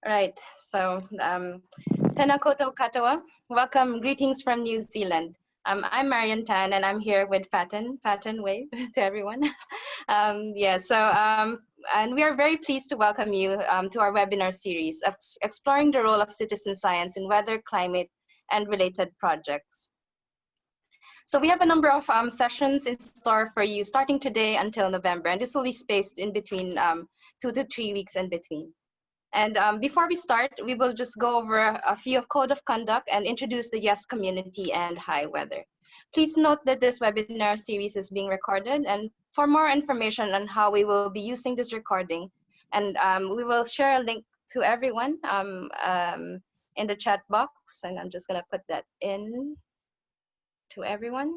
Right. So, Tena koutou katoa. Welcome, greetings from New Zealand. I'm Marian Tan, and I'm here with Fatin. Fatin, wave to everyone. And we are very pleased to welcome you to our webinar series of exploring the role of citizen science in weather, climate, and related projects. So we have a number of sessions in store for you starting today until November, and this will be spaced in between 2 to 3 weeks in between. And before we start, we will just go over a few of code of conduct and introduce the YESS community and HIWeather. Please note that this webinar series is being recorded, and for more information on how we will be using this recording, and we will share a link to everyone in the chat box, and I'm just gonna put that in to everyone.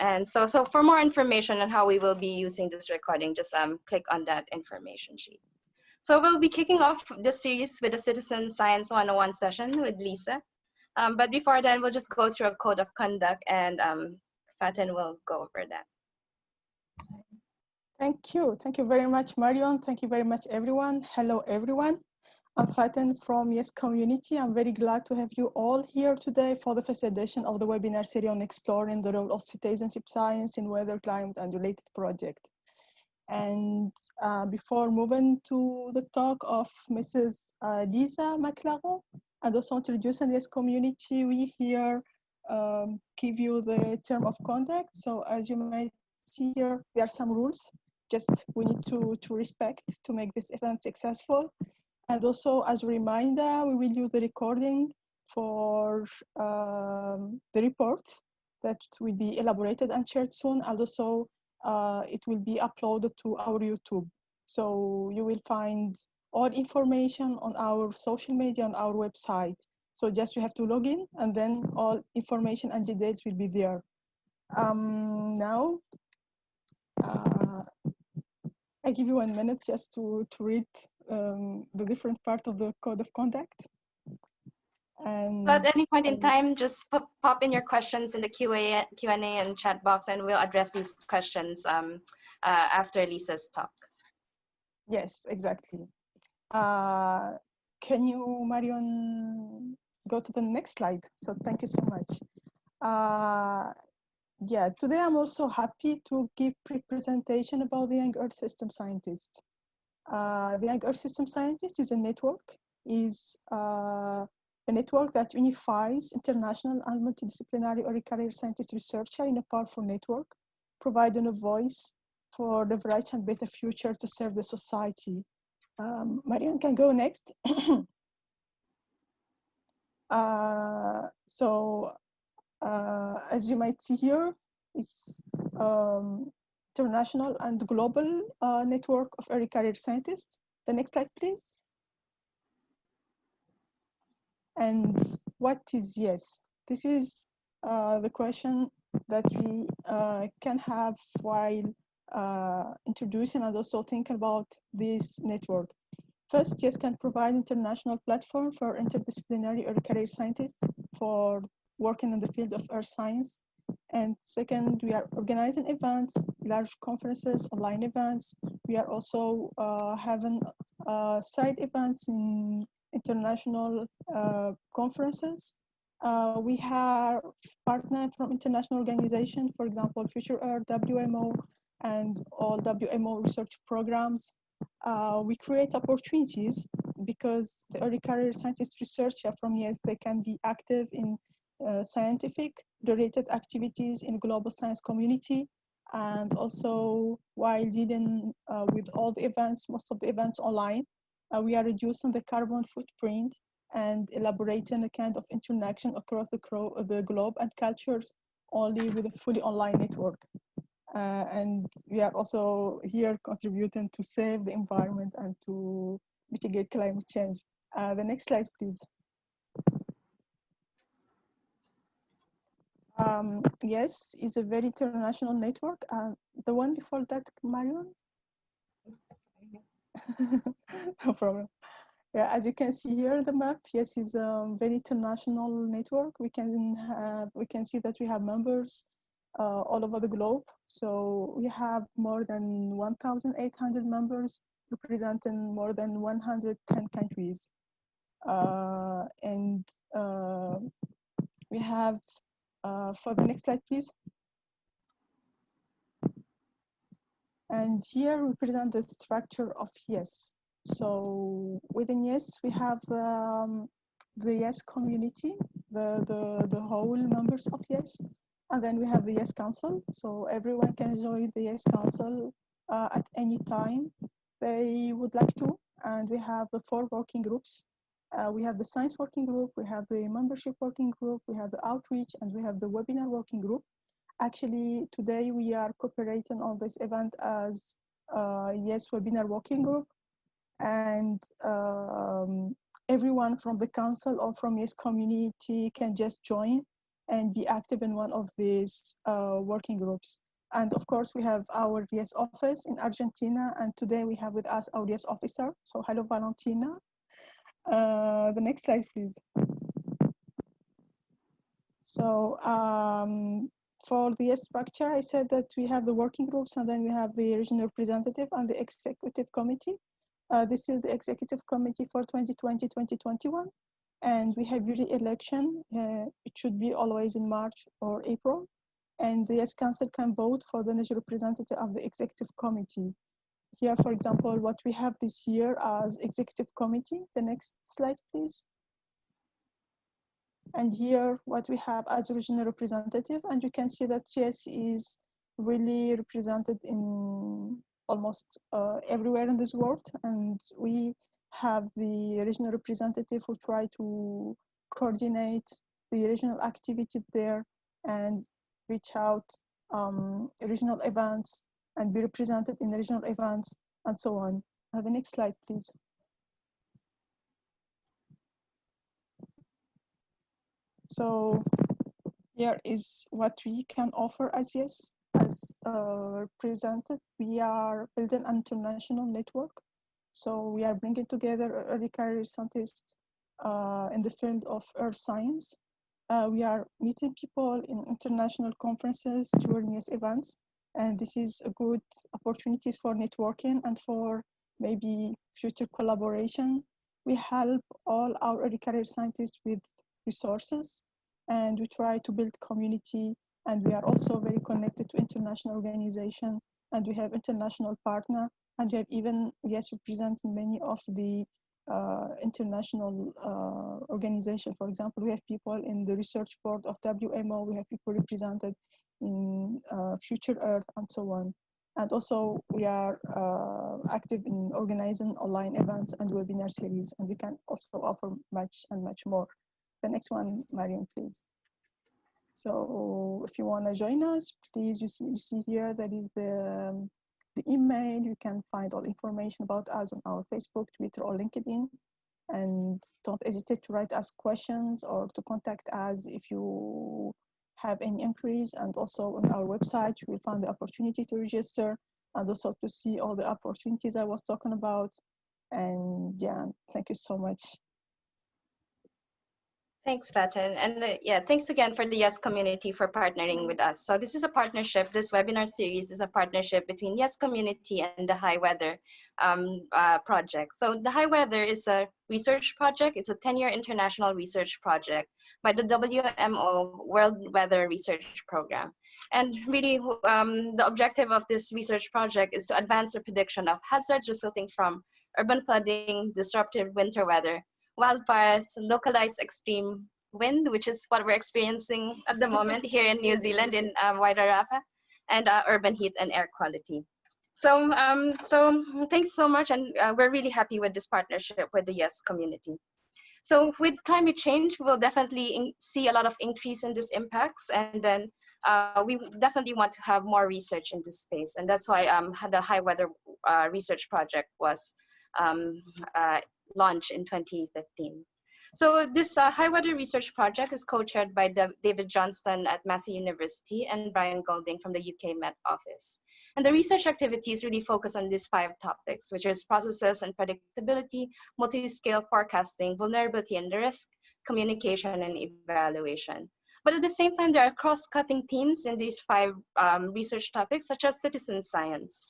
And so for more information on how we will be using this recording, just click on that information sheet. So we'll be kicking off this series with a Citizen Science 101 session with Lisa. But before then, we'll just go through a code of conduct, and Fatin will go over that. Thank you. Thank you very much, Marion. Thank you very much, everyone. Hello, everyone. I'm Fatin from YESS Community. I'm very glad to have you all here today for the first edition of the webinar series on exploring the role of citizenship science in weather, climate, and related projects. And before moving to the talk of Mrs. Lisa McLaren, and also introducing this community, we here give you the term of conduct. So as you might see here, there are some rules. Just we need to respect to make this event successful. And also as a reminder, we will use the recording for the report that will be elaborated and shared soon. And also it will be uploaded to our YouTube. So you will find all information on our social media on our website. So just you have to log in, and then all information and details will be there. Now, I give you 1 minute just to read the different part of the code of conduct. And so at any point in time, just pop in your questions in the Q&A and chat box, and we'll address these questions after Lisa's talk. Yes, exactly. Can you, Marion, go to the next slide? So thank you so much. Yeah, today I'm also happy to give presentation about the Young Earth System Scientists. The Young Earth System Scientists is a network, a network that unifies international and multidisciplinary early career scientist researcher in a powerful network, providing a voice for the bright and better future to serve the society. Marion can go next. As you might see here, it's international and global network of early career scientists. The next slide, please. And what is YESS? This is the question that we can have while introducing and also thinking about this network. First, YESS can provide international platform for interdisciplinary early career scientists for working in the field of earth science. And second, we are organizing events, large conferences, online events. We are also having side events in international conferences. We have partners from international organizations, for example, Future Earth, WMO, and all WMO research programs. We create opportunities because the early career scientist researcher from YESS, they can be active in scientific related activities in global science community, and also while dealing with all the events, most of the events online, we are reducing the carbon footprint and elaborating a kind of interaction across the globe and cultures only with a fully online network. And we are also here contributing to save the environment and to mitigate climate change. The next slide, please. YESS is a very international network. The one before that, Marion? No problem. Yeah, as you can see here, the map, YESS is a very international network. We can see that we have members all over the globe. So we have more than 1,800 members representing more than 110 countries. And we have, for the next slide, please. And here we present the structure of YESS. So within YESS, we have the YESS community, the whole members of YESS. And then we have the YESS Council. So everyone can join the YESS Council at any time they would like to. And we have the 4 working groups. We have the science working group, we have the membership working group, we have the outreach, and we have the webinar working group. Actually, today we are cooperating on this event as YESS Webinar Working Group, and everyone from the council or from YESS community can just join and be active in one of these working groups. And of course, we have our YESS office in Argentina, and today we have with us our YESS officer. So hello, Valentina. The next slide, please. So for the structure, I said that we have the working groups, and then we have the regional representative and the executive committee. This is the executive committee for 2020-2021, and we have yearly election. It should be always in March or April, and the YESS Council can vote for the national representative of the executive committee. Here, for example, what we have this year as executive committee. The next slide, please. And here, what we have as regional representative, and you can see that YESS is really represented in almost everywhere in this world. And we have the regional representative who try to coordinate the regional activity there and reach out regional events and be represented in the regional events and so on. The next slide, please. So here is what we can offer as YESS. As presented, we are building an international network. So we are bringing together early career scientists in the field of earth science. We are meeting people in international conferences during YESS events. And this is a good opportunities for networking and for maybe future collaboration. We help all our early career scientists with resources, and we try to build community, and we are also very connected to international organization, and we have international partner, and we have even YESS representing many of the international organization. For example, we have people in the research board of WMO, we have people represented in Future Earth and so on. And also we are active in organizing online events and webinar series, and we can also offer much and much more. The next one, Mariam, please. So if you want to join us, please, you see here, that is the email. You can find all information about us on our Facebook, Twitter, or LinkedIn. And don't hesitate to write us questions or to contact us if you have any inquiries. And also on our website, you will find the opportunity to register and also to see all the opportunities I was talking about. And yeah, thank you so much. Thanks, Batan. And yeah, thanks again for the YESS community for partnering with us. So this is a partnership. This webinar series is a partnership between YESS community and the HIWeather project. So the HIWeather is a research project. It's a 10-year international research project by the WMO World Weather Research Program. And really, the objective of this research project is to advance the prediction of hazards resulting from urban flooding, disruptive winter weather, wildfires, localized extreme wind, which is what we're experiencing at the moment here in New Zealand in Wairarapa, and urban heat and air quality. So, thanks so much, and we're really happy with this partnership with the YESS community. So with climate change, we'll definitely see a lot of increase in these impacts, and then we definitely want to have more research in this space, and that's why the HIWeather research project was launched in 2015. So this HIWeather research project is co-chaired by David Johnston at Massey University and Brian Golding from the UK Met Office. And the research activities really focus on these 5 topics, which is processes and predictability, multi-scale forecasting, vulnerability and risk, communication, and evaluation. But at the same time, there are cross-cutting themes in these 5 research topics, such as citizen science,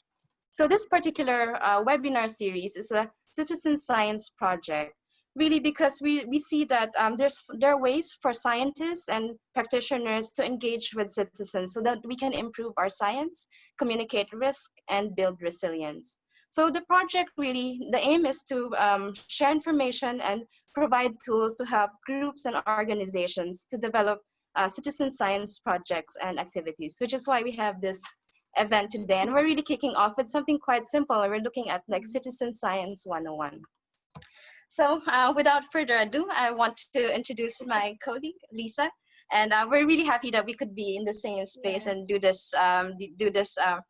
So this particular webinar series is a citizen science project, really because we see that there are ways for scientists and practitioners to engage with citizens so that we can improve our science, communicate risk, and build resilience. So the project really, the aim is to share information and provide tools to help groups and organizations to develop citizen science projects and activities, which is why we have this event today. And we're really kicking off with something quite simple. We're looking at like Citizen Science 101. So without further ado, I want to introduce my colleague, Lisa. And we're really happy that we could be in the same space and do this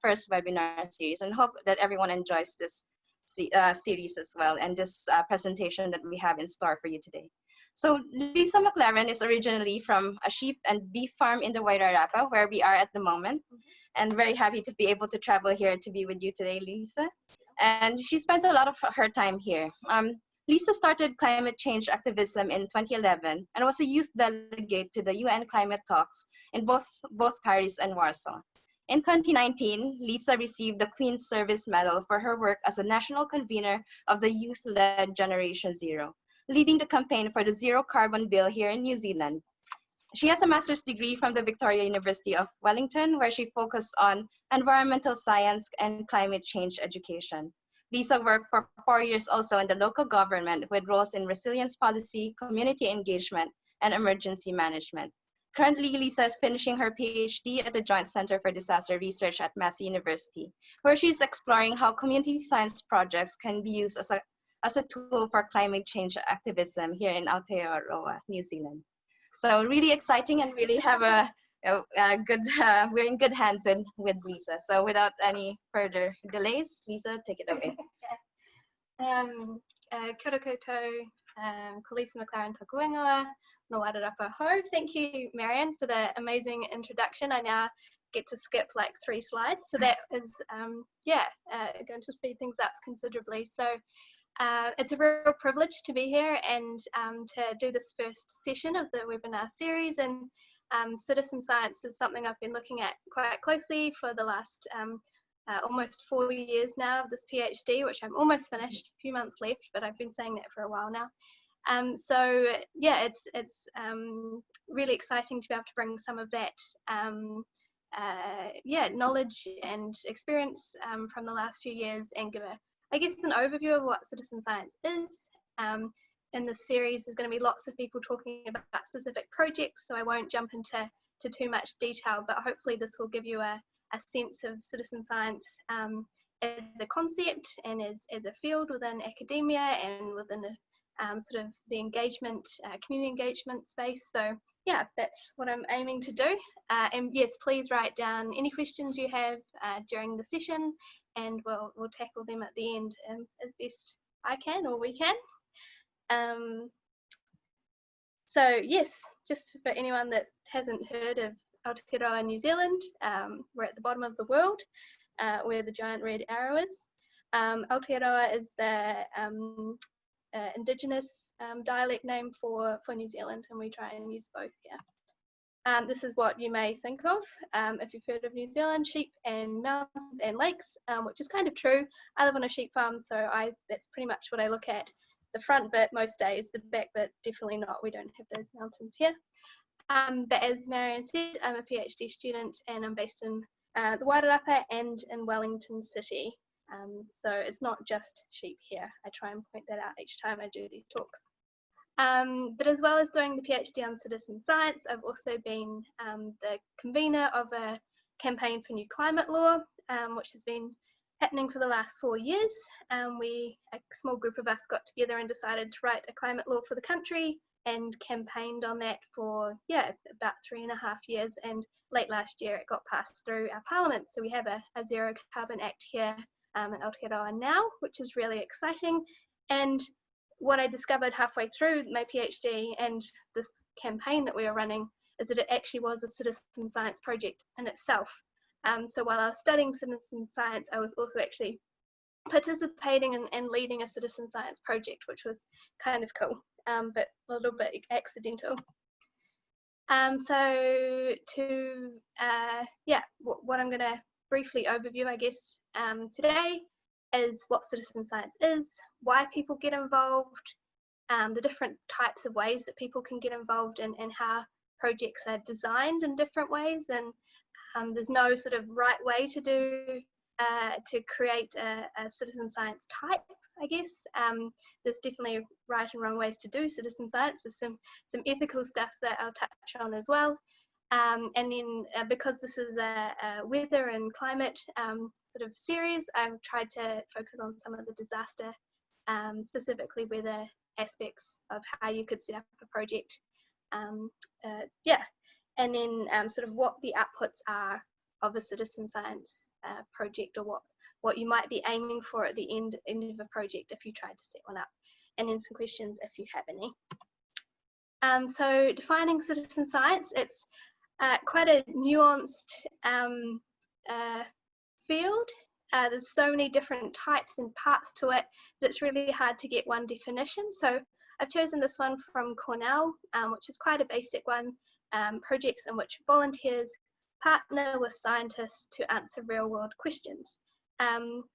first webinar series, and hope that everyone enjoys this series as well, and this presentation that we have in store for you today. So Lisa McLaren is originally from a sheep and beef farm in the Wairarapa, where we are at the moment. And very happy to be able to travel here to be with you today, Lisa. And she spends a lot of her time here. Lisa started climate change activism in 2011 and was a youth delegate to the UN climate talks in both Paris and Warsaw. In 2019, Lisa received the Queen's Service Medal for her work as a national convener of the youth-led Generation Zero, leading the campaign for the Zero Carbon Bill here in New Zealand. She has a master's degree from the Victoria University of Wellington, where she focused on environmental science and climate change education. Lisa worked for 4 years also in the local government with roles in resilience policy, community engagement, and emergency management. Currently, Lisa is finishing her PhD at the Joint Center for Disaster Research at Massey University, where she's exploring how community science projects can be used as a tool for climate change activism here in Aotekiro, New Zealand. So really exciting, and really have we're in good hands with Lisa. So without any further delays, Lisa, take it away. Kia ora koutou, ko Lisa McLaren toku ingoa, no wairarapa ho. Thank you, Marianne, for the amazing introduction. I now get to skip like 3 slides, so that is going to speed things up considerably. So it's a real privilege to be here and to do this first session of the webinar series. And citizen science is something I've been looking at quite closely for the last almost 4 years now of this PhD, which I'm almost finished, a few months left, but I've been saying that for a while now. So yeah, it's really exciting to be able to bring some of that knowledge and experience from the last few years and give I guess an overview of what citizen science is. In this series, there's going to be lots of people talking about specific projects, so I won't jump into too much detail, but hopefully this will give you a sense of citizen science as a concept and as a field within academia and within the sort of the engagement, community engagement space. So yeah, that's what I'm aiming to do. And yes, please write down any questions you have during the session, and we'll tackle them at the end as best I can, or we can. So yes, just for anyone that hasn't heard of Aotekiro, New Zealand, we're at the bottom of the world, where the giant red arrow is. Aotekiro is the indigenous dialect name for New Zealand, and we try and use both here. This is what you may think of if you've heard of New Zealand: sheep and mountains and lakes, which is kind of true. I live on a sheep farm, so that's pretty much what I look at. The front bit most days, the back bit definitely not. We don't have those mountains here. But as Marianne said, I'm a PhD student and I'm based in the Wairarapa and in Wellington City. So it's not just sheep here. I try and point that out each time I do these talks. But as well as doing the PhD on citizen science, I've also been the convener of a campaign for new climate law, which has been happening for the last 4 years. A small group of us got together and decided to write a climate law for the country and campaigned on that for about 3.5 years, and late last year it got passed through our parliament. So we have a Zero Carbon Act here in Aotekiro now, which is really exciting. And what I discovered halfway through my PhD and this campaign that we were running is that it actually was a citizen science project in itself. So while I was studying citizen science, I was also actually participating and leading a citizen science project, which was kind of cool, but a little bit accidental. So what I'm going to briefly overview, I guess, today is what citizen science is, why people get involved, the different types of ways that people can get involved in, and how projects are designed in different ways. And there's no sort of right way to create a citizen science type, I guess. There's definitely right and wrong ways to do citizen science. There's some ethical stuff that I'll touch on as well. And then because this is a weather and climate sort of series, I've tried to focus on some of the disaster, specifically weather aspects of how you could set up a project. And then sort of what the outputs are of a citizen science project, or what you might be aiming for at the end of a project if you tried to set one up, and then some questions if you have any. So defining citizen science, it's quite a nuanced field. There's so many different types and parts to it that it's really hard to get one definition. So I've chosen this one from Cornell, which is quite a basic one. Projects in which volunteers partner with scientists to answer real world questions,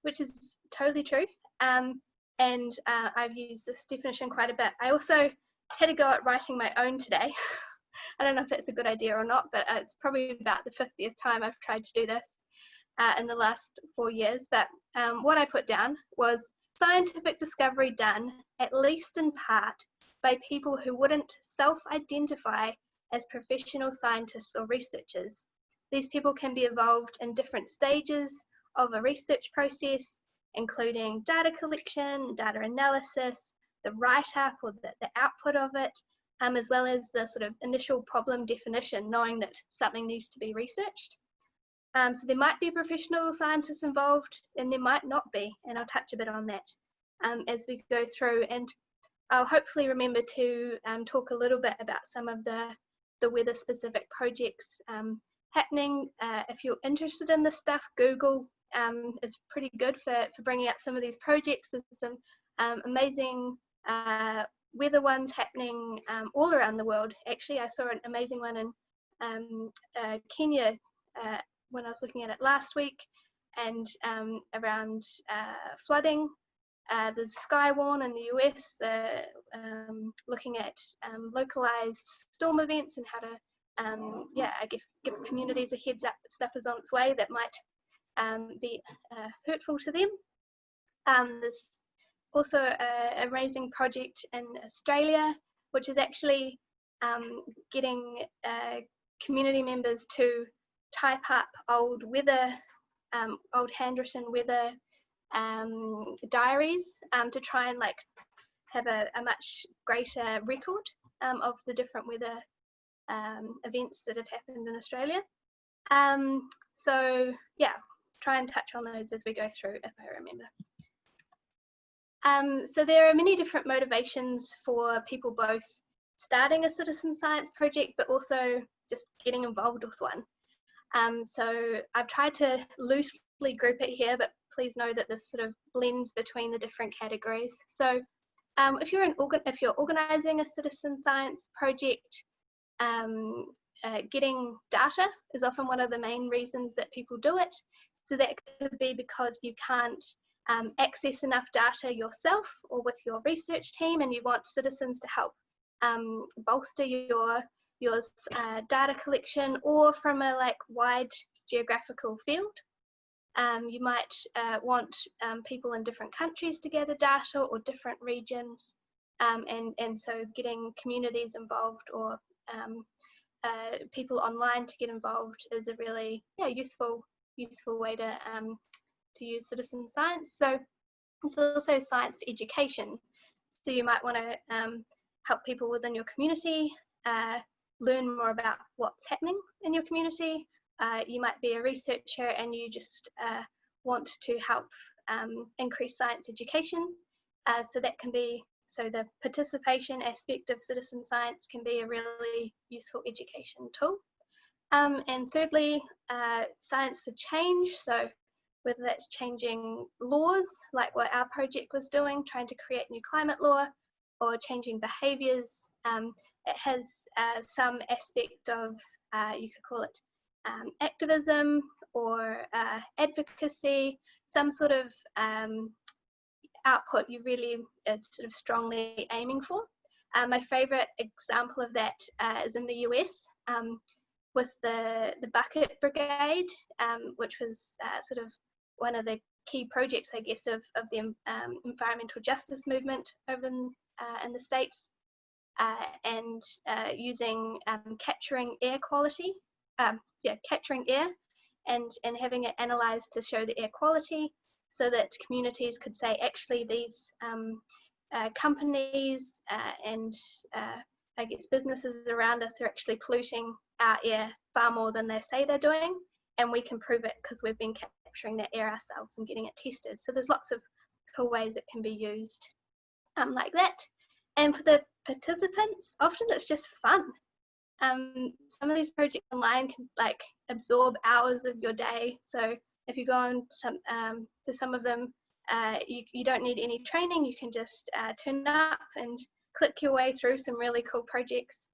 which is totally true. And I've used this definition quite a bit. I also had to go at writing my own today. I don't know if that's a good idea or not, but it's probably about the 50th time I've tried to do this in the last 4 years. But what I put down was scientific discovery done, at least in part, by people who wouldn't self-identify as professional scientists or researchers. These people can be involved in different stages of a research process, including data collection, data analysis, the write-up or the output of it, as well as the sort of initial problem definition, knowing that something needs to be researched. So there might be professional scientists involved, and there might not be, and I'll touch a bit on that as we go through. And I'll hopefully remember to talk a little bit about some of the weather-specific projects happening. If you're interested in this stuff, Google is pretty good for bringing up some of these projects. There's some amazing weather ones happening all around the world. Actually, I saw an amazing one in Kenya when I was looking at it last week, and around flooding. There's Skywarn in the US, looking at localized storm events and how to, I guess, give communities a heads up that stuff is on its way that might be hurtful to them. There's also a amazing project in Australia, which is actually getting community members to type up old weather, old handwritten weather diaries to try and like have a much greater record of the different weather events that have happened in Australia. So yeah, try and touch on those as we go through if I remember. So there are many different motivations for people both starting a citizen science project but also just getting involved with one. So I've tried to loosely group it here, but please know that this sort of blends between the different categories. So if you're organizing a citizen science project, getting data is often one of the main reasons that people do it. So that could be because you can't access enough data yourself or with your research team, and you want citizens to help bolster your data collection, or from a wide geographical field. You might want people in different countries to gather data, or different regions, and so getting communities involved or people online to get involved is a really useful way to use citizen science. So it's also science for education. So you might want to help people within your community learn more about what's happening in your community. You might be a researcher and you just want to help increase science education. So that can be, so the participation aspect of citizen science can be a really useful education tool. And thirdly, science for change. So whether that's changing laws, like what our project was doing, trying to create new climate law, or changing behaviours. It has some aspect of, you could call it activism, or advocacy, some sort of output you really sort of strongly aiming for. My favorite example of that is in the US with the Bucket Brigade, which was sort of one of the key projects, I guess, of the environmental justice movement over in the States, and using capturing air quality, capturing air and having it analysed to show the air quality, so that communities could say, actually, these companies and I guess businesses around us are actually polluting our air far more than they say they're doing, and we can prove it because we've been capturing that air ourselves and getting it tested. So there's lots of cool ways it can be used like that. And for the participants, often it's just fun. Some of these projects online can like absorb hours of your day. So if you go on to some of them, you don't need any training. You can just turn up and click your way through some really cool projects.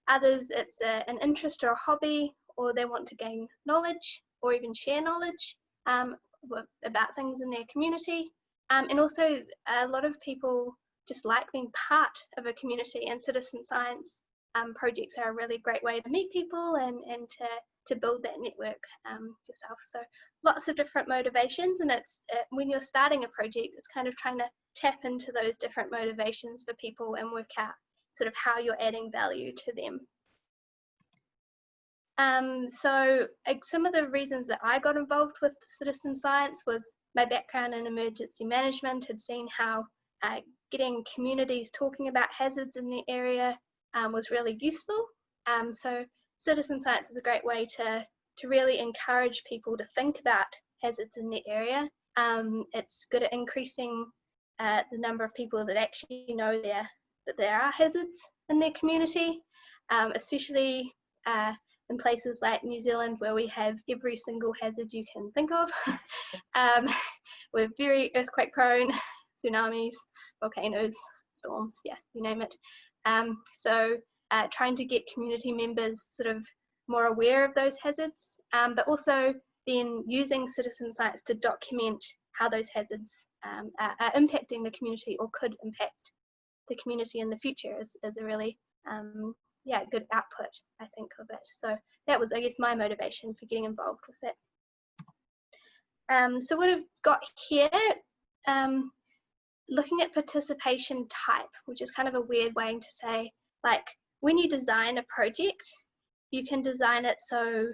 Others, it's an interest or a hobby, or they want to gain knowledge or even share knowledge about things in their community. And also a lot of people just like being part of a community, and citizen science projects are a really great way to meet people and to build that network yourself. So lots of different motivations, and it's when you're starting a project, it's kind of trying to tap into those different motivations for people and work out sort of how you're adding value to them. So some of the reasons that I got involved with citizen science was my background in emergency management, had seen how getting communities talking about hazards in the area was really useful. So citizen science is a great way to really encourage people to think about hazards in the area. It's good at increasing the number of people that actually know that there are hazards in their community, especially in places like New Zealand, where we have every single hazard you can think of. We're very earthquake prone, tsunamis, volcanoes, storms, yeah, you name it. So trying to get community members sort of more aware of those hazards, but also then using citizen science to document how those hazards are impacting the community or could impact the community in the future is a really good output, I think, of it. So that was, I guess, my motivation for getting involved with it. So what I've got here, looking at participation type, which is kind of a weird way to say, like, when you design a project, you can design it so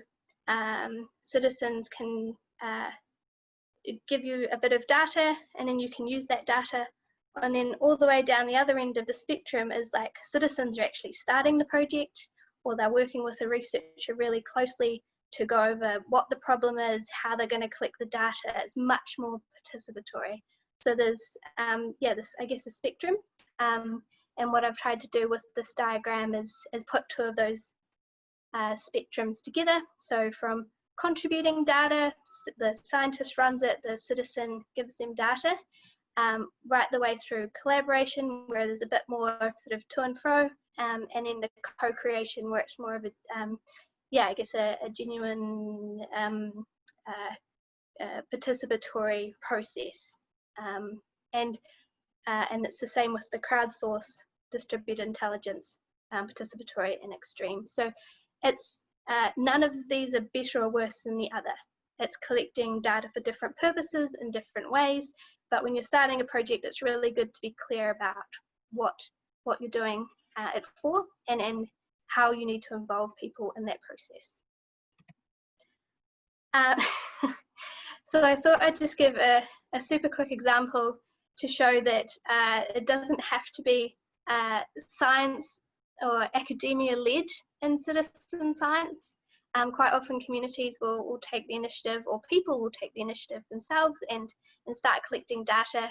citizens can give you a bit of data, and then you can use that data. And then all the way down the other end of the spectrum is like citizens are actually starting the project, or they're working with a researcher really closely to go over what the problem is, how they're going to collect the data. It's much more participatory. So there's, this, I guess, a spectrum. And what I've tried to do with this diagram is put two of those spectrums together. So from contributing data, the scientist runs it, the citizen gives them data, right the way through collaboration, where there's a bit more sort of to and fro, and then the co-creation, where it's more of a genuine participatory process. And it's the same with the crowdsource, distributed intelligence, participatory and extreme. So it's none of these are better or worse than the other. It's collecting data for different purposes in different ways. But when you're starting a project, it's really good to be clear about what you're doing it for, and how you need to involve people in that process. So I thought I'd just give a super quick example to show that it doesn't have to be science or academia led in citizen science. Quite often communities will take the initiative, or people will take the initiative themselves and start collecting data.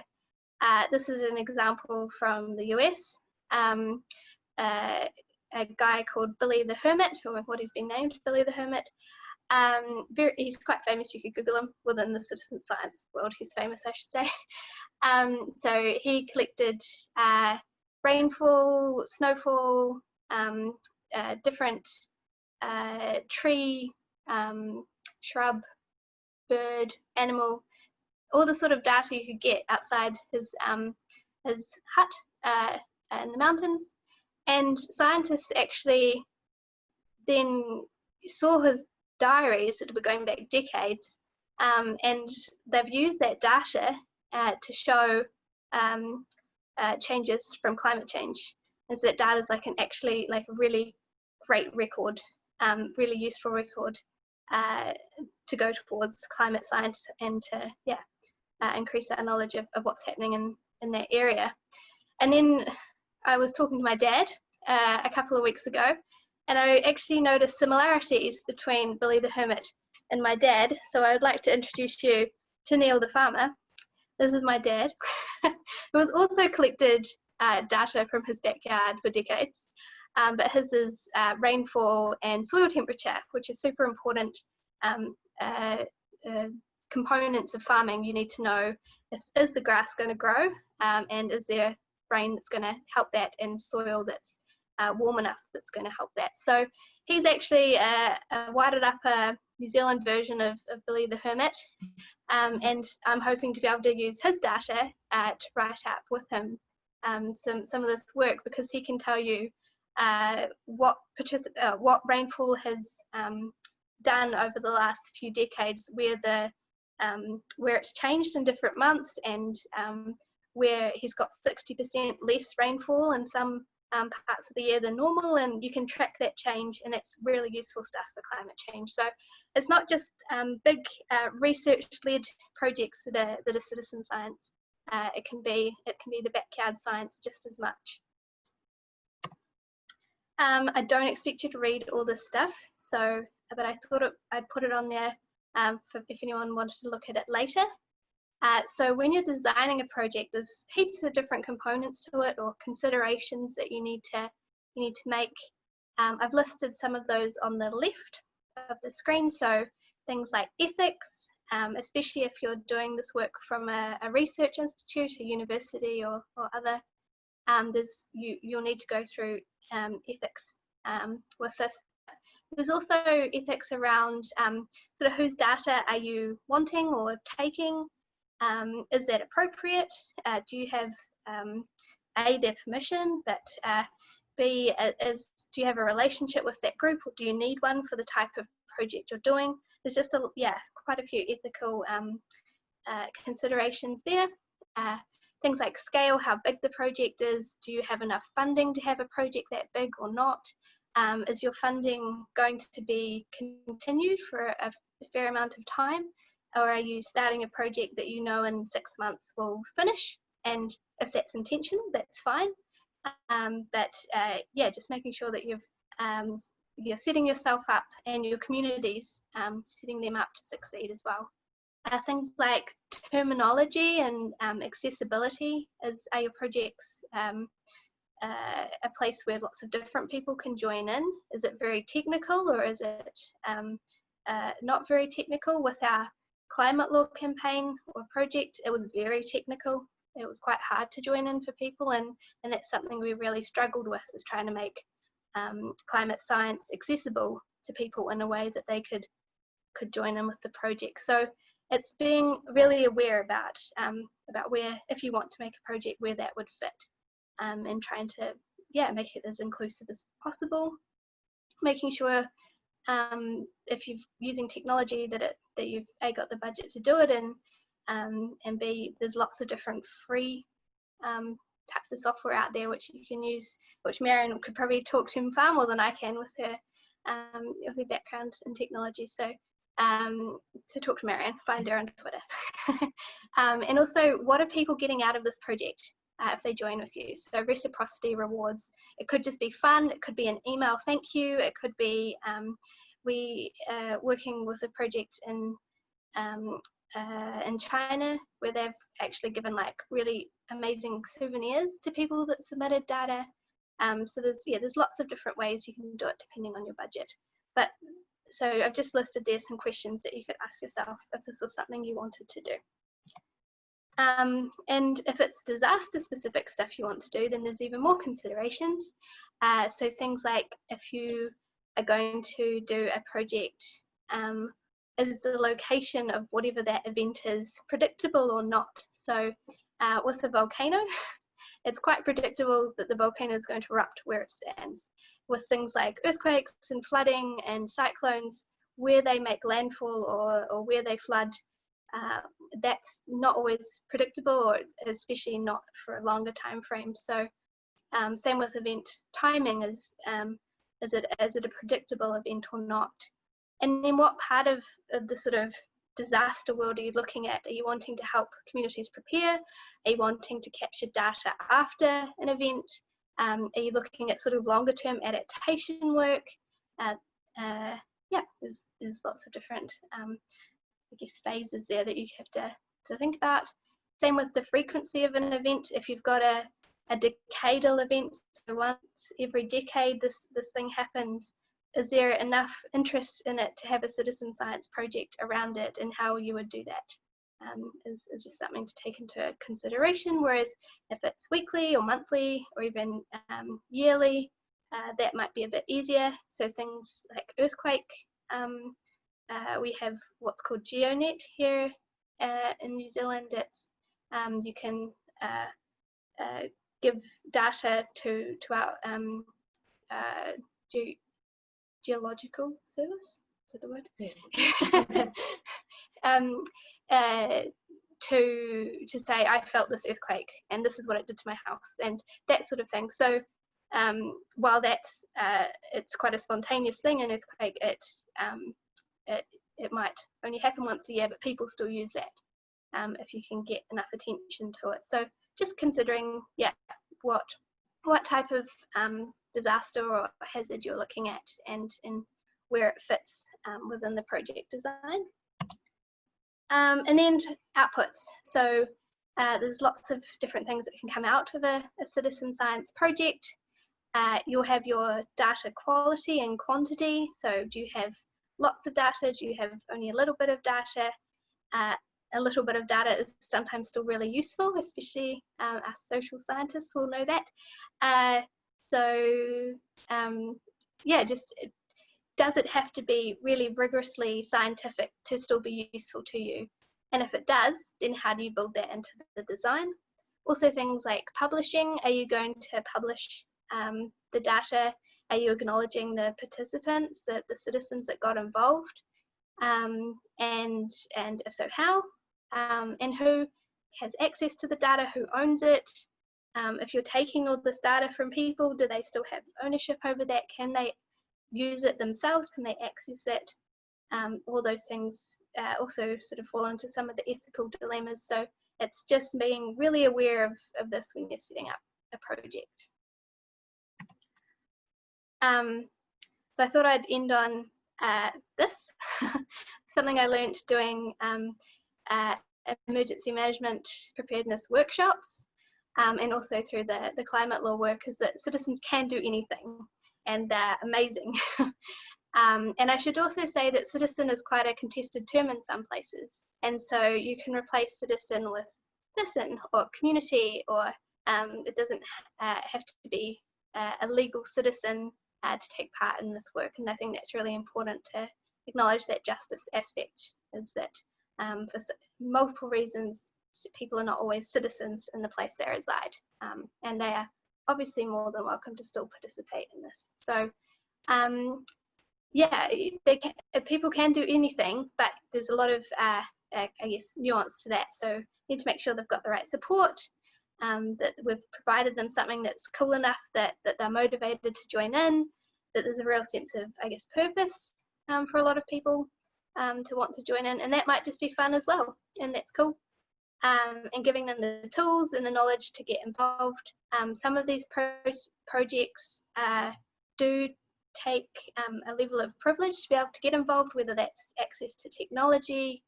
This is an example from the US. A guy called Billy the Hermit, or what he's been named, Billy the Hermit. He's quite famous, you could Google him within the citizen science world, he's famous, I should say. So he collected rainfall, snowfall, different tree, shrub, bird, animal, all the sort of data you could get outside his hut in the mountains. And scientists actually then saw his diaries that were going back decades, and they've used that data to show changes from climate change. And so that data is like actually like a really great record, really useful record to go towards climate science and to increase our knowledge of what's happening in that area. And then I was talking to my dad a couple of weeks ago, and I actually noticed similarities between Billy the Hermit and my dad. So I would like to introduce you to Neil the farmer. This is my dad, who has also collected data from his backyard for decades, but his is rainfall and soil temperature, which is super important components of farming. You need to know, is the grass going to grow, and is there rain that's going to help that, and soil that's warm enough that's going to help that. So he's actually wired up a New Zealand version of Billy the Hermit, and I'm hoping to be able to use his data to write up with him some of this work, because he can tell you what rainfall has done over the last few decades, where it's changed in different months, and where he's got 60% less rainfall in some parts of the year than normal, and you can track that change, and that's really useful stuff for climate change. So it's not just big research-led projects that are citizen science. It can be the backyard science just as much. I don't expect you to read all this stuff, but I thought I'd put it on there for if anyone wanted to look at it later. So when you're designing a project, there's heaps of different components to it, or considerations that you need to make. I've listed some of those on the left of the screen. So things like ethics, especially if you're doing this work from a research institute, a university, or other. You'll need to go through ethics with this. There's also ethics around sort of whose data are you wanting or taking. Is that appropriate? Do you have A, their permission, but B, do you have a relationship with that group, or do you need one for the type of project you're doing? There's just quite a few ethical considerations there. Things like scale, how big the project is. Do you have enough funding to have a project that big or not? Is your funding going to be continued for a fair amount of time? Or are you starting a project that you know in 6 months will finish? And if that's intentional, that's fine. Just making sure that you're setting yourself up and your communities, setting them up to succeed as well. Things like terminology and accessibility. Are your projects a place where lots of different people can join in? Is it very technical, or is it not very technical? With our climate law campaign or project, it was very technical. It was quite hard to join in for people, and that's something we really struggled with, is trying to make climate science accessible to people in a way that they could join in with the project. So it's being really aware about where, if you want to make a project, where that would fit, and trying to make it as inclusive as possible. Making sure if you're using technology that you've A, got the budget to do it in, and B, there's lots of different free types of software out there which you can use, which Marion could probably talk to far more than I can with her background in technology. So talk to Marion, find her on Twitter. And also, what are people getting out of this project if they join with you? So reciprocity rewards. It could just be fun. It could be an email thank you. It could be working with a project in China, where they've actually given like really amazing souvenirs to people that submitted data. So there's lots of different ways you can do it depending on your budget. But so I've just listed there some questions that you could ask yourself if this was something you wanted to do. And if it's disaster specific stuff you want to do, then there's even more considerations. So things like if you are going to do a project is the location of whatever that event is predictable or not? So with a volcano, it's quite predictable that the volcano is going to erupt where it stands. With things like earthquakes and flooding and cyclones, where they make landfall or where they flood, that's not always predictable, or especially not for a longer time frame. So same with event timing, is it a predictable event or not? And then what part of the sort of disaster world are you looking at? Are you wanting to help communities prepare? Are you wanting to capture data after an event? Are you looking at sort of longer term adaptation work? Yeah, there's lots of different I guess phases there that you have to think about. Same with the frequency of an event. If you've got a decadal event, so once every decade this thing happens, is there enough interest in it to have a citizen science project around it, and how you would do that is just something to take into consideration. Whereas if it's weekly or monthly or even yearly, that might be a bit easier. So things like earthquake, we have what's called GeoNet here in New Zealand. It's you can give data to our geological service, is that the word? Yeah. To say, I felt this earthquake and this is what it did to my house, and that sort of thing. So while that's it's quite a spontaneous thing, an earthquake, it might only happen once a year, but people still use that if you can get enough attention to it. So just considering, yeah, what type of disaster or hazard you're looking at, and where it fits within the project design. And then outputs. So there's lots of different things that can come out of a citizen science project. You'll have your data quality and quantity. So do you have lots of data? Do you have only a little bit of data? A little bit of data is sometimes still really useful, especially us social scientists will know that. Yeah, just does it have to be really rigorously scientific to still be useful to you? And if it does, then how do you build that into the design? Also things like publishing. Are you going to publish the data? Are you acknowledging the participants, the citizens that got involved? And if so, how? And who has access to the data, who owns it? If you're taking all this data from people, do they still have ownership over that? Can they use it themselves? Can they access it? All those things also sort of fall into some of the ethical dilemmas. So it's just being really aware of this when you're setting up a project. So I thought I'd end on this, something I learned doing emergency management preparedness workshops, and also through the climate law work, is that citizens can do anything, and they're amazing. And I should also say that citizen is quite a contested term in some places, and so you can replace citizen with person or community, or it doesn't have to be a legal citizen to take part in this work. And I think that's really important to acknowledge that justice aspect, is that for multiple reasons, people are not always citizens in the place they reside, and they are obviously more than welcome to still participate in this. So yeah, people can do anything, but there's a lot of I guess nuance to that. So you need to make sure they've got the right support, that we've provided them something that's cool enough that they're motivated to join in, that there's a real sense of, I guess, purpose for a lot of people to want to join in, and that might just be fun as well, and that's cool. And giving them the tools and the knowledge to get involved. Some of these projects do take a level of privilege to be able to get involved, whether that's access to technology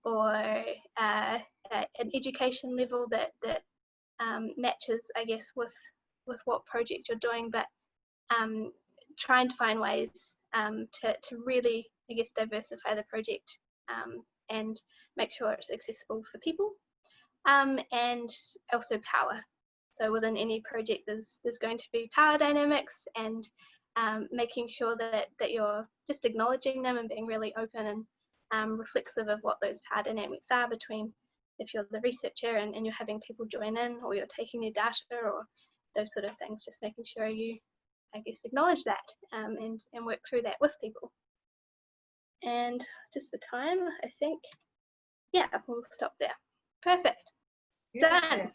or an education level that matches, I guess, with what project you're doing, but trying to find ways to really, I guess, diversify the project and make sure it's accessible for people, and also power. So within any project, there's going to be power dynamics, and making sure that you're just acknowledging them and being really open and reflexive of what those power dynamics are between, if you're the researcher and you're having people join in, or you're taking their data, or those sort of things, just making sure you, I guess, acknowledge that and work through that with people. And just for time, I think, yeah, we'll stop there. Perfect. Done.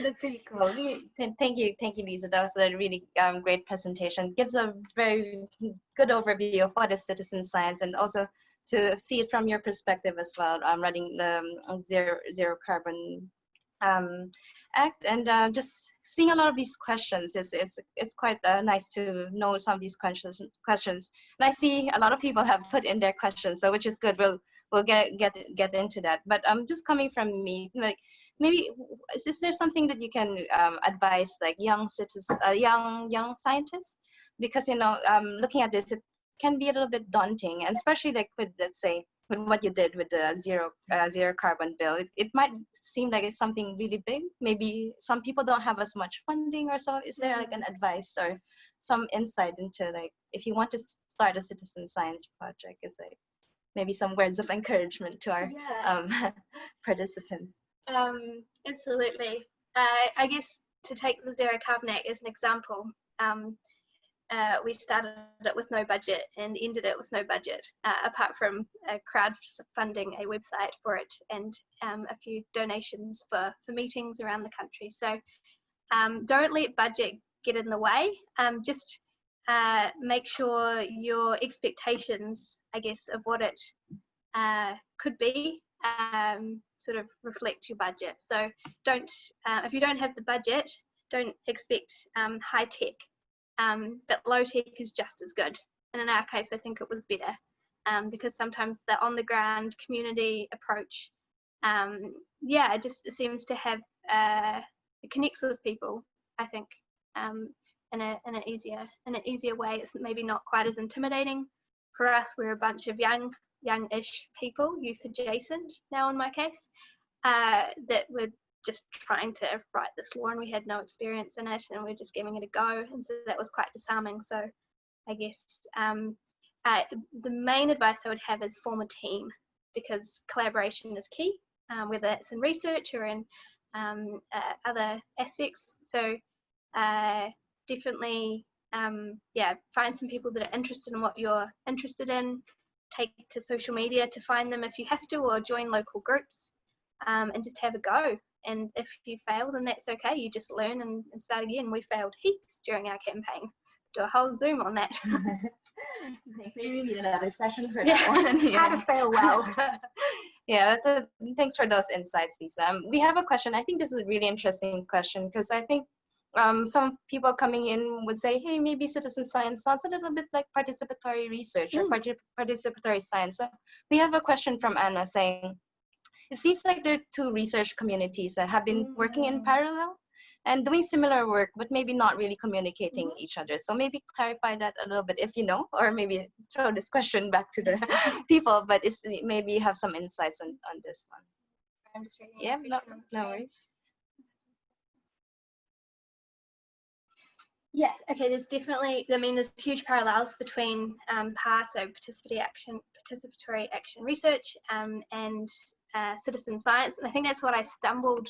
That's really cool. Thank you, Lisa. That was a really great presentation. Gives a very good overview of what is citizen science, and also to see it from your perspective as well. Running the zero carbon act, and just seeing a lot of these questions. It's quite nice to know some of these questions. And I see a lot of people have put in their questions, so which is good. We'll get into that. But just coming from me, like, maybe is there something that you can advise, like young scientists? Because looking at this, it can be a little bit daunting, and especially like with, let's say, with what you did with the zero carbon bill. It might seem like it's something really big. Maybe some people don't have as much funding or so. Is there like an advice or some insight into, like, if you want to start a citizen science project, is like maybe some words of encouragement to our participants? Absolutely. I guess to take the Zero Carbon Act as an example, we started it with no budget and ended it with no budget, apart from crowdfunding a website for it and a few donations for meetings around the country. So don't let budget get in the way. Just make sure your expectations, I guess, of what it could be sort of reflect your budget. So don't, if you don't have the budget, don't expect high tech, but low tech is just as good. And in our case, I think it was better because sometimes the on the ground community approach, it just seems to have, it connects with people, I think, in an easier way. It's maybe not quite as intimidating. For us, we're a bunch of youngish people, youth adjacent now in my case, that were just trying to write this law, and we had no experience in it, and we're just giving it a go, and so that was quite disarming. So I guess the main advice I would have is form a team, because collaboration is key, whether it's in research or in other aspects. So definitely find some people that are interested in what you're interested in. Take to social media to find them if you have to, or join local groups, and just have a go. And if you fail, then that's okay. You just learn and start again. We failed heaps during our campaign. Do a whole Zoom on that. Maybe need another session for that one. How to fail well. Thanks for those insights, Lisa. We have a question. I think this is a really interesting question, because I think some people coming in would say, hey, maybe citizen science sounds a little bit like participatory research or participatory science. So we have a question from Anna saying, it seems like there are two research communities that have been working in parallel and doing similar work, but maybe not really communicating each other. So maybe clarify that a little bit if you know, or maybe throw this question back to the people, but maybe have some insights on this one. Yeah, no worries. Yeah, okay, there's definitely, there's huge parallels between PAR, so participatory action research, and citizen science. And I think that's what I stumbled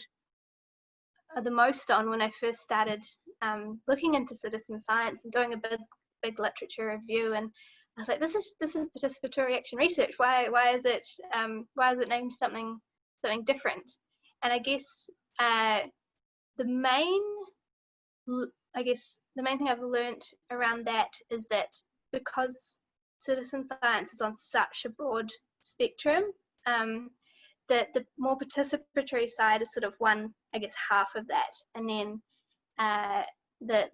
the most on when I first started looking into citizen science and doing a big literature review. And I was like, this is participatory action research. Why is it named something different? And I guess the main thing I've learned around that is that because citizen science is on such a broad spectrum, that the more participatory side is sort of one, I guess, half of that, and then the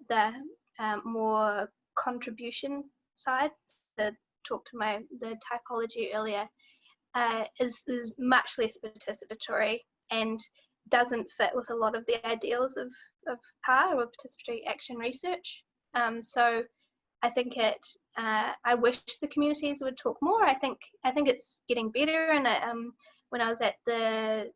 more contribution side, the talk to the typology earlier, is much less participatory and doesn't fit with a lot of the ideals of PAR or participatory action research. So I think I wish the communities would talk more. I think it's getting better, and when I was at the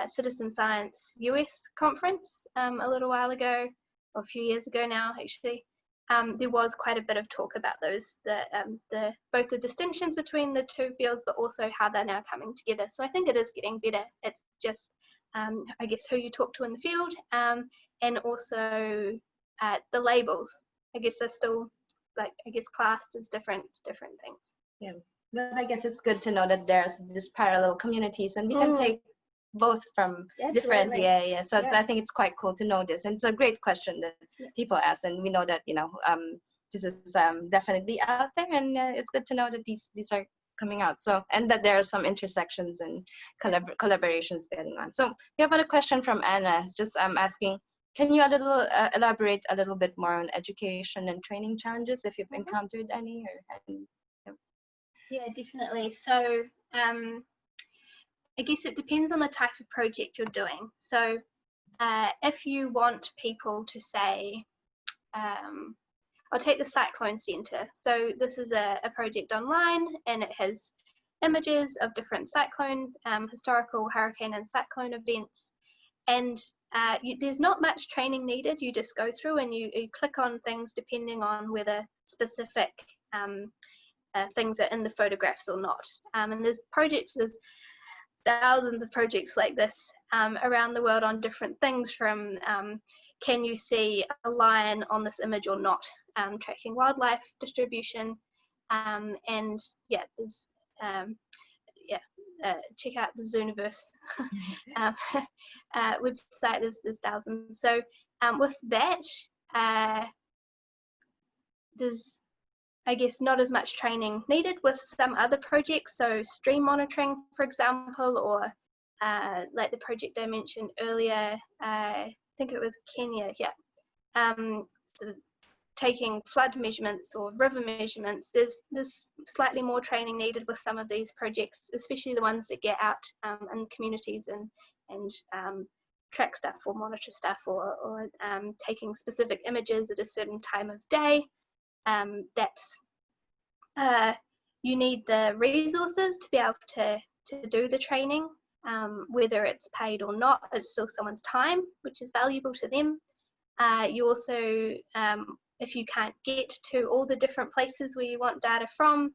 Citizen Science US conference a little while ago, or a few years ago now actually, there was quite a bit of talk about those, both the distinctions between the two fields, but also how they're now coming together. So I think it is getting better. It's just, I guess, who you talk to in the field, and also the labels. I guess they're still, like, I guess, classed as different things. Yeah, but I guess it's good to know that there's these parallel communities, and we can take both from different, so I think it's quite cool to know this, and it's a great question that people ask, and we know that, you know, this is definitely out there, and it's good to know that these are coming out, so, and that there are some intersections and collaborations going on. So we have a question from Anna, just asking, can you elaborate a little bit more on education and training challenges, if you've encountered any, or Yeah, definitely. So I guess it depends on the type of project you're doing. So if you want people to say, I'll take the Cyclone Centre. So this is a project online, and it has images of different cyclone, historical hurricane and cyclone events. And there's not much training needed. You just go through and you click on things depending on whether specific things are in the photographs or not. And there's thousands of projects like this around the world on different things, from can you see a lion on this image or not, tracking wildlife distribution, and there's check out the Zooniverse website. There's thousands. So with that, there's, I guess, not as much training needed with some other projects. So stream monitoring, for example, or like the project I mentioned earlier, I think it was Kenya, so taking flood measurements or river measurements. There's slightly more training needed with some of these projects, especially the ones that get out in communities and track stuff or monitor stuff, or taking specific images at a certain time of day. That's you need the resources to be able to do the training, whether it's paid or not. It's still someone's time, which is valuable to them. You also, if you can't get to all the different places where you want data from,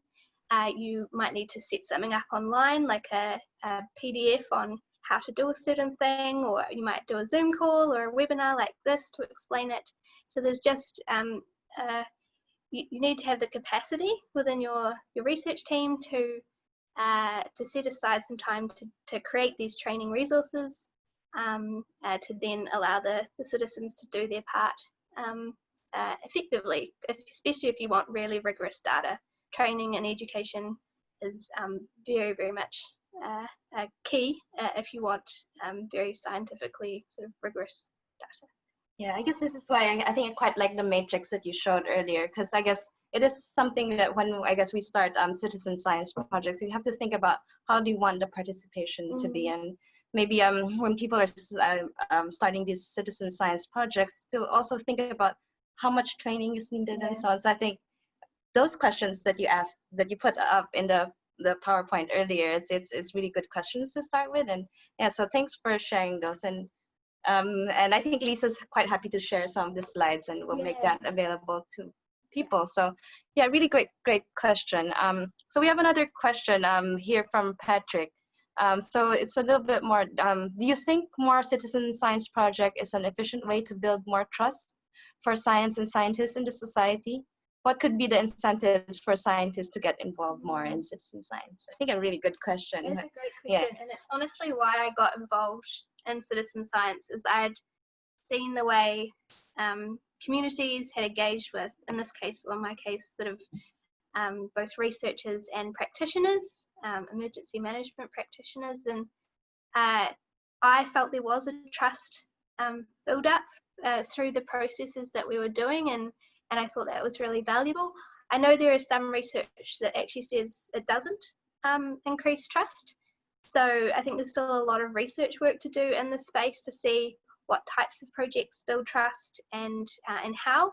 you might need to set something up online, like a PDF on how to do a certain thing, or you might do a Zoom call or a webinar like this to explain it. So there's just you need to have the capacity within your research team to set aside some time to create these training resources, to then allow the citizens to do their part effectively, especially if you want really rigorous data. Training and education is very, very much key if you want very scientifically sort of rigorous data. Yeah, I guess this is why I think I quite like the matrix that you showed earlier, because I guess it is something that when I guess we start citizen science projects, you have to think about how do you want the participation to be, and maybe when people are starting these citizen science projects, to also think about how much training is needed and so on. So I think those questions that you asked, that you put up in the PowerPoint earlier, it's really good questions to start with, and so thanks for sharing those. And I think Lisa's quite happy to share some of the slides, and we'll make that available to people. So yeah, really great question. So we have another question here from Patrick. So it's a little bit more, do you think more citizen science project is an efficient way to build more trust for science and scientists in the society? What could be the incentives for scientists to get involved more in citizen science? I think a really good question. It's a great question, and it's honestly why I got involved in citizen science, is I'd seen the way communities had engaged with, in this case, or in my case, sort of both researchers and practitioners, emergency management practitioners, and I felt there was a trust build up through the processes that we were doing, and I thought that was really valuable. I know there is some research that actually says it doesn't increase trust. So I think there's still a lot of research work to do in this space to see what types of projects build trust, and how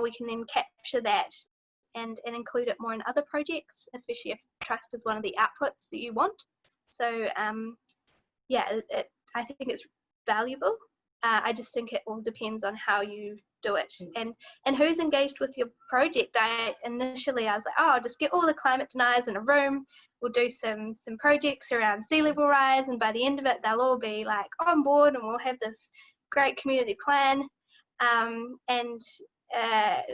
we can then capture that and include it more in other projects, especially if trust is one of the outputs that you want. So I think it's valuable, I just think it all depends on how you do it and who's engaged with your project. Initially I was like, oh, I'll just get all the climate deniers in a room, we'll do some projects around sea level rise, and by the end of it they'll all be like on board and we'll have this great community plan. And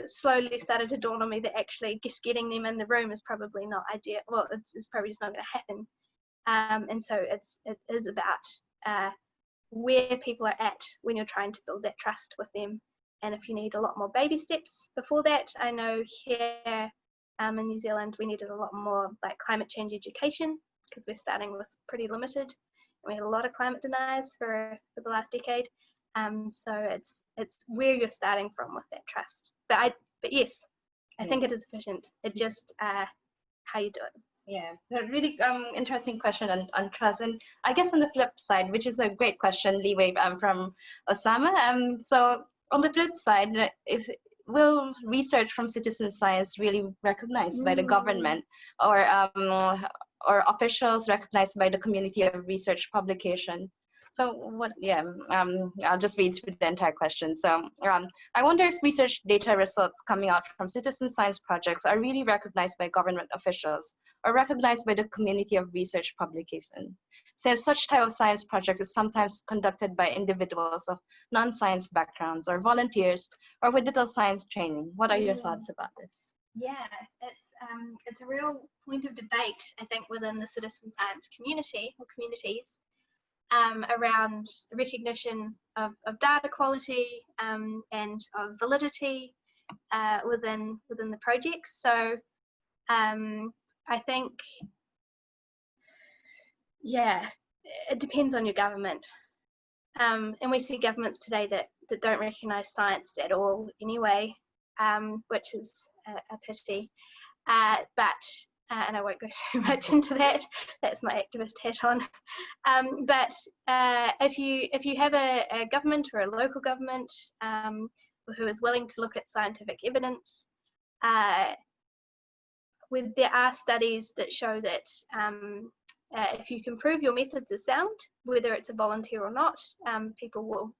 slowly started to dawn on me that actually just getting them in the room is probably not ideal. Well, it's probably just not going to happen. And so it is about where people are at when you're trying to build that trust with them. And if you need a lot more baby steps before that, I know here in New Zealand we needed a lot more like climate change education, because we're starting with pretty limited, and we had a lot of climate deniers for the last decade. So it's where you're starting from with that trust. But yes, I think it is efficient. It just how you do it. Yeah, a really interesting question on trust. And I guess on the flip side, which is a great question, Leeway, from Osama. So on the flip side, will research from citizen science really recognized by the government, or officials recognized by the community of research publication? So what, I'll just read through the entire question. So I wonder if research data results coming out from citizen science projects are really recognized by government officials or recognized by the community of research publication, since such type of science project is sometimes conducted by individuals of non-science backgrounds or volunteers or with little science training. What are your thoughts about this? Yeah, it's a real point of debate, I think, within the citizen science community or communities. Around recognition of data quality and of validity within the projects. So I think, yeah, it depends on your government. And we see governments today that don't recognise science at all anyway, which is a pity. And I won't go too much into that. That's my activist hat on. But if you have a government or a local government who is willing to look at scientific evidence, there are studies that show that if you can prove your methods are sound, whether it's a volunteer or not, people will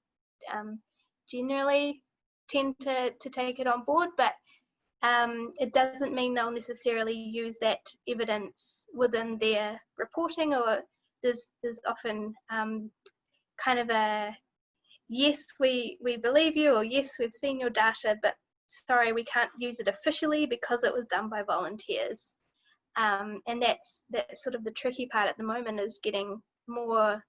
generally tend to take it on board. But it doesn't mean they'll necessarily use that evidence within their reporting, or there's often kind of a, yes, we believe you, or yes, we've seen your data, but sorry, we can't use it officially because it was done by volunteers. And that's sort of the tricky part at the moment, is getting more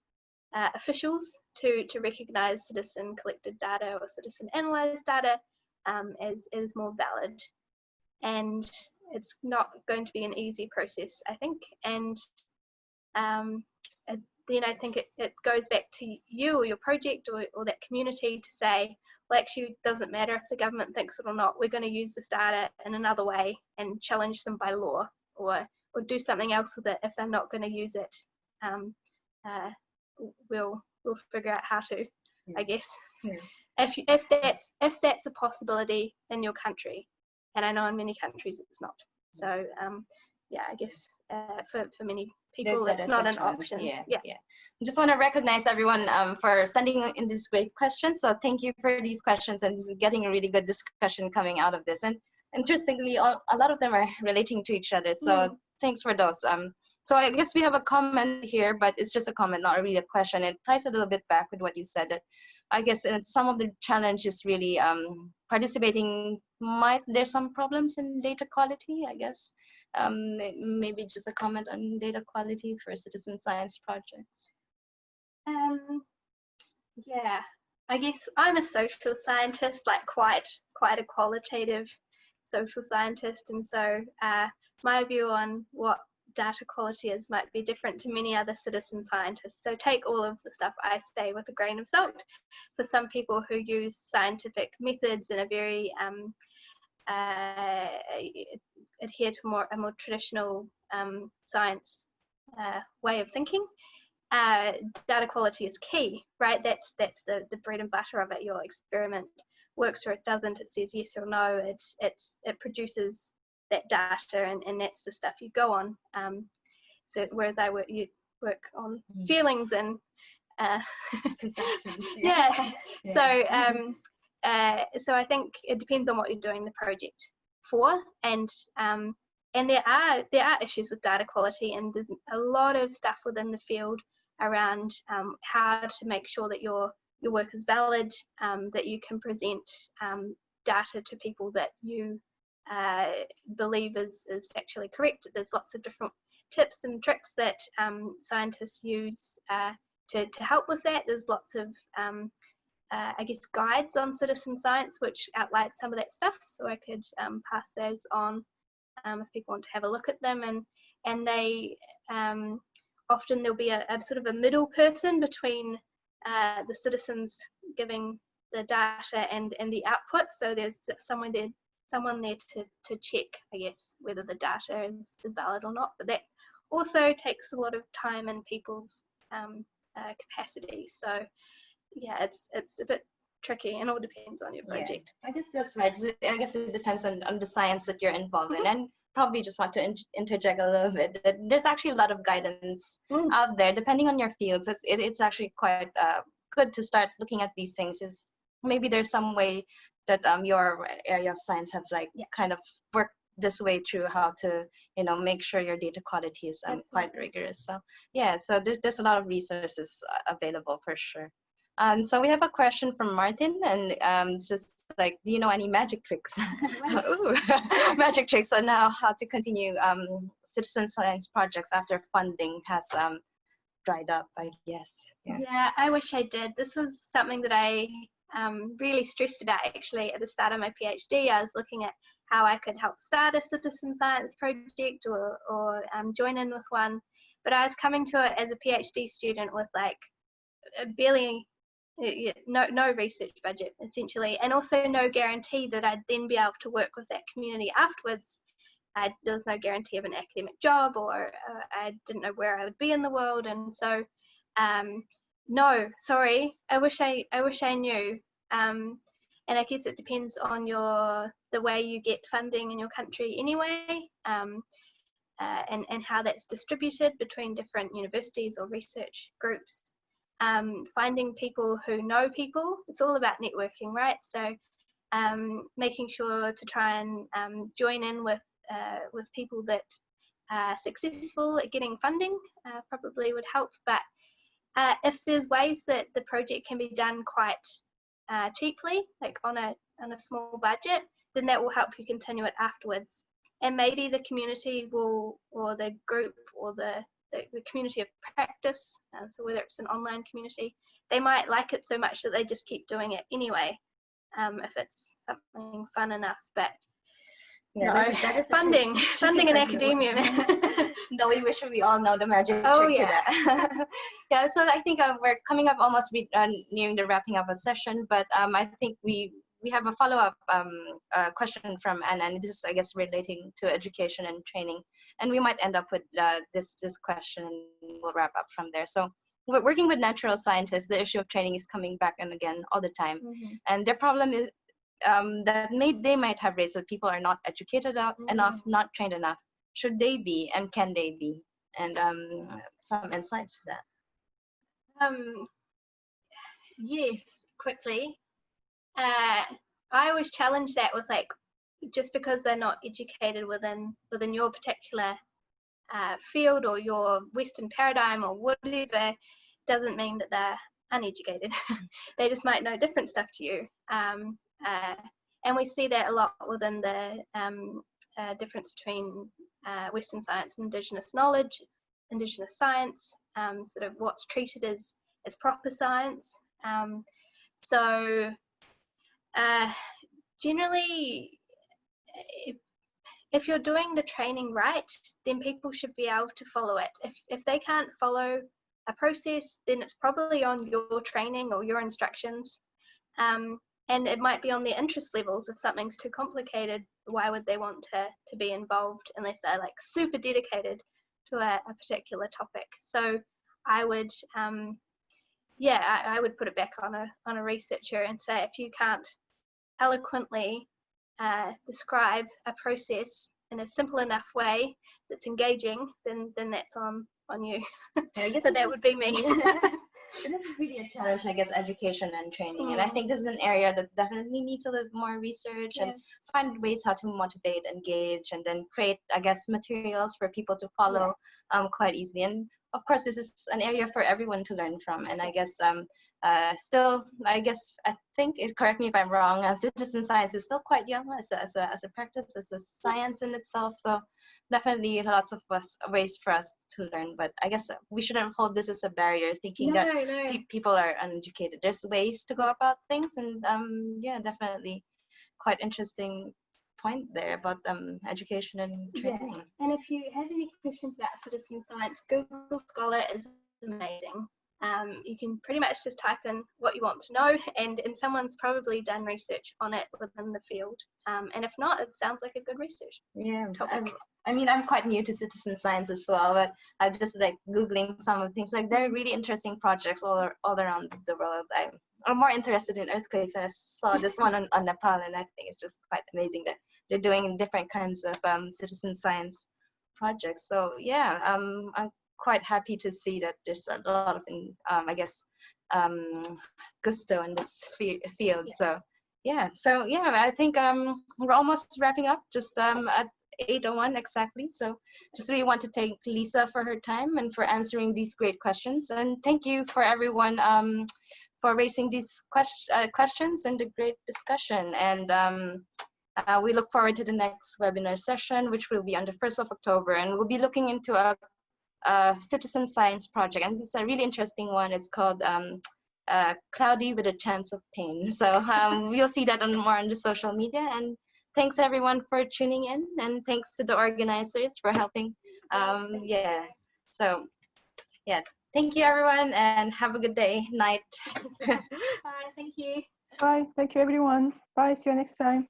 officials to recognise citizen collected data or citizen analysed data as more valid. And it's not going to be an easy process, I think. And then I think it goes back to you or your project or that community to say, well, actually, it doesn't matter if the government thinks it or not. We're going to use this data in another way and challenge them by law, or do something else with it if they're not going to use it. We'll figure out how to, I guess. Yeah. If that's a possibility in your country. And I know in many countries it's not. So I guess for many people it's not an option. Yeah. I just want to recognize everyone for sending in these great questions. So thank you for these questions and getting a really good discussion coming out of this. And interestingly, a lot of them are relating to each other. So thanks for those. So I guess we have a comment here, but it's just a comment, not really a question. It ties a little bit back with what you said. That I guess some of the challenge is really participating. There's some problems in data quality, I guess. Maybe just a comment on data quality for citizen science projects. Yeah, I guess I'm a social scientist, like quite a qualitative social scientist, and so my view on what data quality is might be different to many other citizen scientists. So take all of the stuff I say with a grain of salt. For some people who use scientific methods in a very adhere to a more traditional science way of thinking, data quality is key, right? That's the bread and butter of it. Your experiment works or it doesn't. It says yes or no. It produces that data, and that's the stuff you go on. So whereas you work on feelings and Yeah. So I think it depends on what you're doing the project for, and there are issues with data quality, and there's a lot of stuff within the field around how to make sure that your work is valid, that you can present data to people that you believe is factually correct. There's lots of different tips and tricks that scientists use to help with that. There's lots of I guess guides on citizen science which outline some of that stuff, so I could pass those on if people want to have a look at them. And they often there'll be a sort of a middle person between the citizens giving the data and the output, so there's someone there to check, I guess, whether the data is valid or not. But that also takes a lot of time and people's capacity. So yeah, it's a bit tricky, and all depends on your project. Yeah, I guess that's right. I guess it depends on the science that you're involved in. And probably just want to interject a little bit that there's actually a lot of guidance out there depending on your field. So it's actually quite good to start looking at these things. Is maybe there's some way that your area of science has kind of worked this way through how to make sure your data quality is quite rigorous. So yeah, so there's a lot of resources available for sure. So we have a question from Martin, and it's just like, do you know any magic tricks? Magic tricks on how to continue citizen science projects after funding has dried up, I guess. Yeah, I wish I did. This was something that I really stressed about actually at the start of my PhD. I was looking at how I could help start a citizen science project or join in with one, but I was coming to it as a PhD student with barely no research budget essentially, and also no guarantee that I'd then be able to work with that community afterwards. There was no guarantee of an academic job, or I didn't know where I would be in the world, and so no, sorry, I wish I knew. And I guess it depends on the way you get funding in your country anyway, and how that's distributed between different universities or research groups. Finding people who know people, it's all about networking, right? So making sure to try and join in with people that are successful at getting funding probably would help. But if there's ways that the project can be done quite cheaply, like on a small budget, then that will help you continue it afterwards. And maybe the community will, or the group, or the community of practice, so whether it's an online community, they might like it so much that they just keep doing it anyway, if it's something fun enough. But that is funding in academia. No, we wish we all know the magic trick to that. Yeah, so I think we're coming up almost nearing the wrapping up a session, but I think we have a follow-up question from Anna, and this is, I guess, relating to education and training, and we might end up with this question, and we'll wrap up from there. So working with natural scientists, the issue of training is coming back and again all the time, and their problem is that they might have raised that people are not educated enough, not trained enough. Should they be, and can they be? And some insights to that. Yes, quickly. I always challenge that with just because they're not educated within your particular field or your Western paradigm or whatever, doesn't mean that they're uneducated. They just might know different stuff to you. And we see that a lot within the difference between Western science and Indigenous knowledge, Indigenous science, sort of what's treated as proper science. So generally, if you're doing the training right, then people should be able to follow it. If they can't follow a process, then it's probably on your training or your instructions. And it might be on their interest levels. If something's too complicated, why would they want to be involved unless they're super dedicated to a particular topic? So I would, I would put it back on a researcher and say, if you can't eloquently describe a process in a simple enough way that's engaging, then that's on you. But that would be me. this is really a challenge, I guess, education and training. And I think this is an area that definitely needs a little more research and find ways how to motivate, engage, and then create, I guess, materials for people to follow quite easily. And of course, this is an area for everyone to learn from. And I guess still, I think, correct me if I'm wrong, citizen science is still quite young as a practice, as a science in itself. So definitely lots of ways for us to learn, but I guess we shouldn't hold this as a barrier, thinking that people are uneducated. There's ways to go about things, and yeah, definitely quite interesting point there about education and training. Yeah. And if you have any questions about citizen science, Google Scholar is amazing. You can pretty much just type in what you want to know, and someone's probably done research on it within the field. And if not, it sounds like a good research topic. I mean, I'm quite new to citizen science as well, but I just like Googling some of the things. Like, there are really interesting projects all around the world. I'm more interested in earthquakes, and I saw this one on Nepal, and I think it's just quite amazing that they're doing different kinds of citizen science projects. So yeah, I'm quite happy to see that there's a lot of, I guess, gusto in this field. So yeah, I think we're almost wrapping up, just at 8:01 exactly. So just really want to thank Lisa for her time and for answering these great questions, and thank you for everyone for raising these questions and the great discussion. And we look forward to the next webinar session, which will be on the 1st of October, and we'll be looking into a citizen science project, and it's a really interesting one. It's called Cloudy with a Chance of Pain. So you'll see that more on the social media. And thanks everyone for tuning in, and thanks to the organizers for helping. So thank you everyone, and have a good day, night. Bye, thank you. Bye, thank you everyone. Bye, see you next time.